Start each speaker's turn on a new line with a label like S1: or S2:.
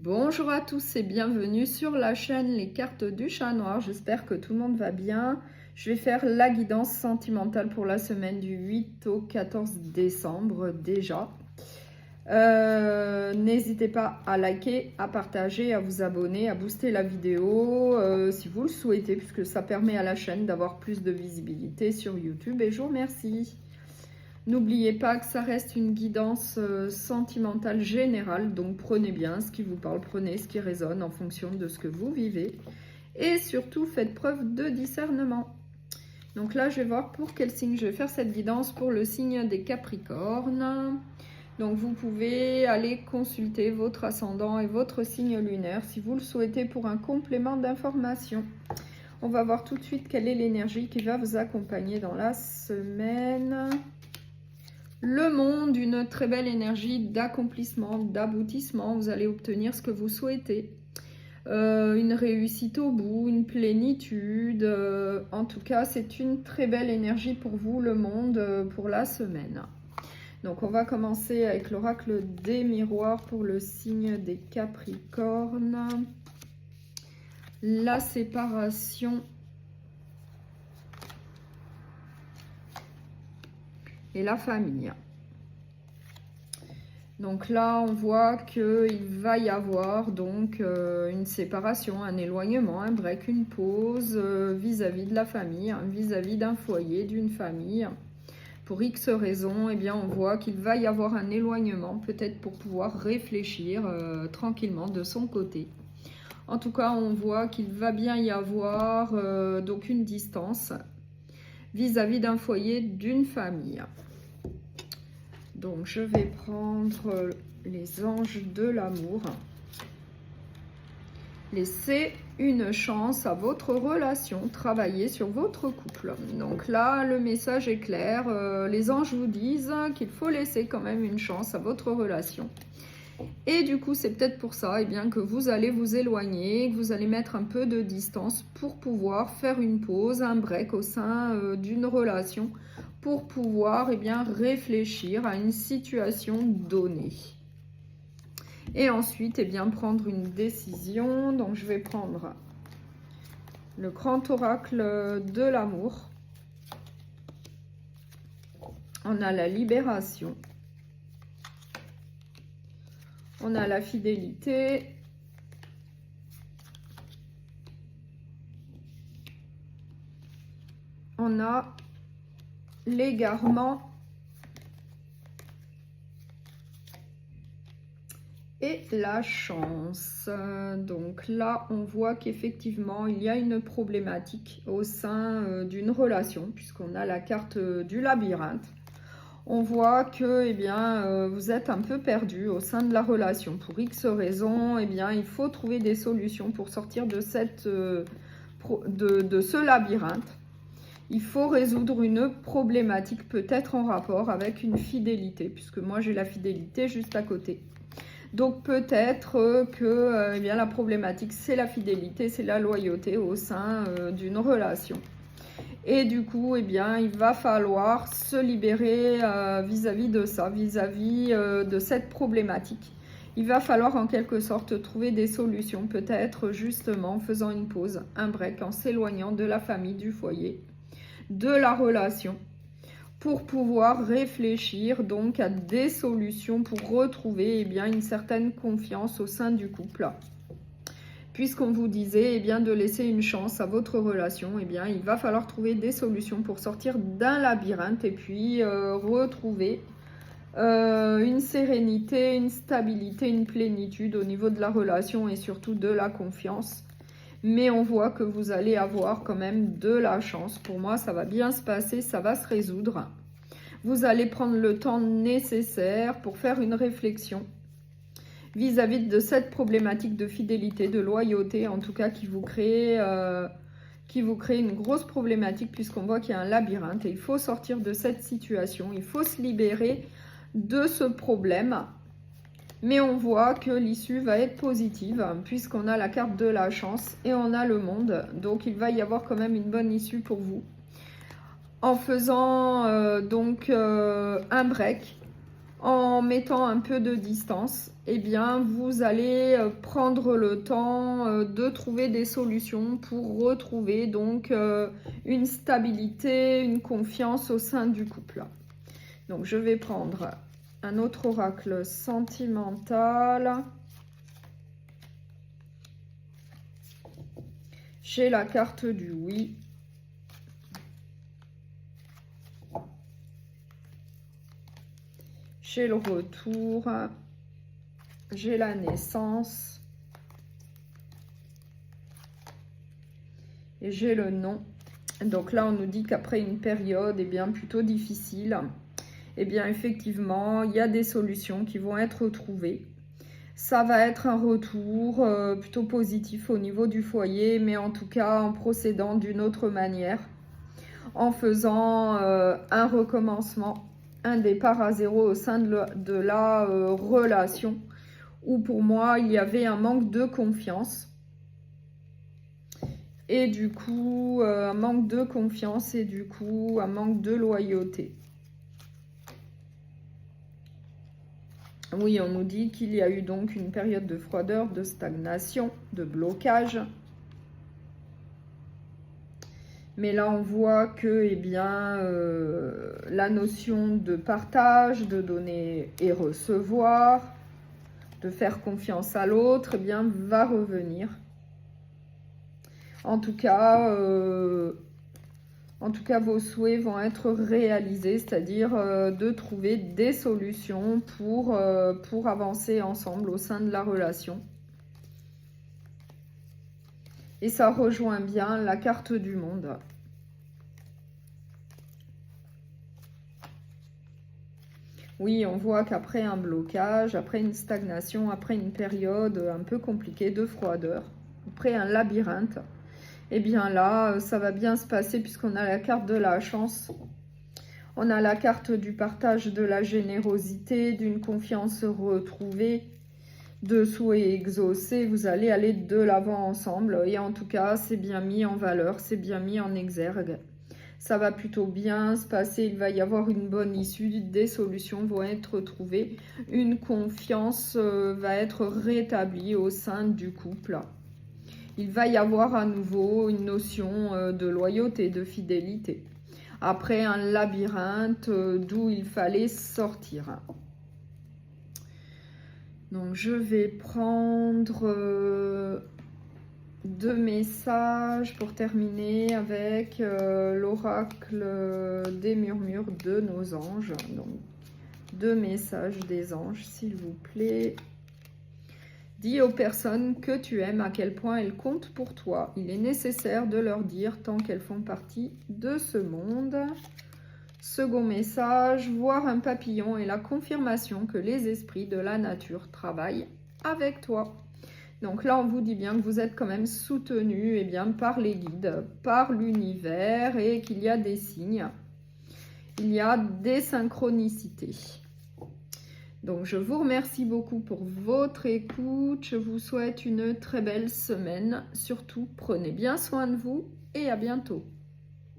S1: Bonjour à tous et bienvenue sur la chaîne Les Cartes du Chat Noir. J'espère que tout le monde va bien. Je vais faire la guidance sentimentale pour la semaine du 8 au 14 décembre déjà. N'hésitez pas à liker, à partager, à vous abonner, à booster la vidéo si vous le souhaitez, puisque ça permet à la chaîne d'avoir plus de visibilité sur YouTube et je vous remercie. N'oubliez pas que ça reste une guidance sentimentale générale, donc prenez bien ce qui vous parle, prenez ce qui résonne en fonction de ce que vous vivez. Et surtout, faites preuve de discernement. Donc là, je vais voir pour quel signe je vais faire cette guidance pour le signe des Capricornes. Donc vous pouvez aller consulter votre ascendant et votre signe lunaire si vous le souhaitez pour un complément d'information. On va voir tout de suite quelle est l'énergie qui va vous accompagner dans la semaine. Le monde, une très belle énergie d'accomplissement, d'aboutissement. Vous allez obtenir ce que vous souhaitez. Une réussite au bout, une plénitude. En tout cas, c'est une très belle énergie pour vous, le monde, pour la semaine. Donc, on va commencer avec l'oracle des miroirs pour le signe des Capricornes. La séparation et la famille. Donc là, on voit qu'il va y avoir donc une séparation, un éloignement, un break, une pause vis-à-vis de la famille, vis-à-vis d'un foyer, d'une famille. Pour X raisons, eh bien, on voit qu'il va y avoir un éloignement, peut-être pour pouvoir réfléchir tranquillement de son côté. En tout cas, on voit qu'il va bien y avoir donc une distance vis-à-vis d'un foyer, d'une famille. Donc, je vais prendre les anges de l'amour. Laissez une chance à votre relation, travaillez sur votre couple. Donc là, le message est clair. Les anges vous disent qu'il faut laisser quand même une chance à votre relation. Et du coup, c'est peut-être pour ça que vous allez vous éloigner, que vous allez mettre un peu de distance pour pouvoir faire une pause, un break au sein d'une relation, pour pouvoir réfléchir à une situation donnée. Et ensuite, prendre une décision. Donc, je vais prendre le grand oracle de l'amour. On a la libération. On a la fidélité. On a l'égarement. Et la chance. Donc là, on voit qu'effectivement, il y a une problématique au sein d'une relation, puisqu'on a la carte du labyrinthe. On voit que vous êtes un peu perdu au sein de la relation. Pour X raisons, il faut trouver des solutions pour sortir de, ce labyrinthe. Il faut résoudre une problématique peut-être en rapport avec une fidélité, puisque moi j'ai la fidélité juste à côté. Donc peut-être que la problématique c'est la fidélité, c'est la loyauté au sein d'une relation. Et du coup, il va falloir se libérer vis-à-vis de ça, vis-à-vis de cette problématique. Il va falloir en quelque sorte trouver des solutions, peut-être justement en faisant une pause, un break, en s'éloignant de la famille, du foyer, de la relation, pour pouvoir réfléchir donc à des solutions pour retrouver une certaine confiance au sein du couple. Puisqu'on vous disait de laisser une chance à votre relation, il va falloir trouver des solutions pour sortir d'un labyrinthe et puis retrouver une sérénité, une stabilité, une plénitude au niveau de la relation et surtout de la confiance. Mais on voit que vous allez avoir quand même de la chance. Pour moi, ça va bien se passer, ça va se résoudre. Vous allez prendre le temps nécessaire pour faire une réflexion vis-à-vis de cette problématique de fidélité, de loyauté, en tout cas qui vous crée une grosse problématique, puisqu'on voit qu'il y a un labyrinthe et il faut sortir de cette situation, il faut se libérer de ce problème. Mais on voit que l'issue va être positive, puisqu'on a la carte de la chance et on a le monde. Donc il va y avoir quand même une bonne issue pour vous. En faisant un break, en mettant un peu de distance, eh bien, vous allez prendre le temps de trouver des solutions pour retrouver donc une stabilité, une confiance au sein du couple. Donc, je vais prendre un autre oracle sentimental. J'ai la carte du oui. J'ai le retour. J'ai la naissance. Et j'ai le non. Donc là, on nous dit qu'après une période plutôt difficile, effectivement, il y a des solutions qui vont être trouvées. Ça va être un retour plutôt positif au niveau du foyer, mais en tout cas en procédant d'une autre manière, en faisant un recommencement, un départ à zéro au sein de la relation, où pour moi il y avait un manque de confiance. Et du coup, un manque de confiance et du coup, un manque de loyauté. Oui, on nous dit qu'il y a eu donc une période de froideur, de stagnation, de blocage. Mais là, on voit que la notion de partage, de donner et recevoir, de faire confiance à l'autre, va revenir. En tout cas, vos souhaits vont être réalisés, c'est-à-dire de trouver des solutions pour avancer ensemble au sein de la relation. Et ça rejoint bien la carte du monde. Oui, on voit qu'après un blocage, après une stagnation, après une période un peu compliquée de froideur, après un labyrinthe, là, ça va bien se passer puisqu'on a la carte de la chance. On a la carte du partage, de la générosité, d'une confiance retrouvée, de souhaits exaucés. Vous allez aller de l'avant ensemble. Et en tout cas, c'est bien mis en valeur, c'est bien mis en exergue. Ça va plutôt bien se passer. Il va y avoir une bonne issue. Des solutions vont être trouvées. Une confiance va être rétablie au sein du couple. Il va y avoir à nouveau une notion de loyauté, de fidélité. Après un labyrinthe d'où il fallait sortir. Donc, je vais prendre 2 messages pour terminer avec l'oracle des murmures de nos anges. Donc, 2 messages des anges, s'il vous plaît. Dis aux personnes que tu aimes à quel point elles comptent pour toi. Il est nécessaire de leur dire tant qu'elles font partie de ce monde. Second message, voir un papillon est la confirmation que les esprits de la nature travaillent avec toi. Donc là, on vous dit bien que vous êtes quand même soutenu par les guides, par l'univers et qu'il y a des signes. Il y a des synchronicités. Donc, je vous remercie beaucoup pour votre écoute. Je vous souhaite une très belle semaine. Surtout, prenez bien soin de vous et à bientôt.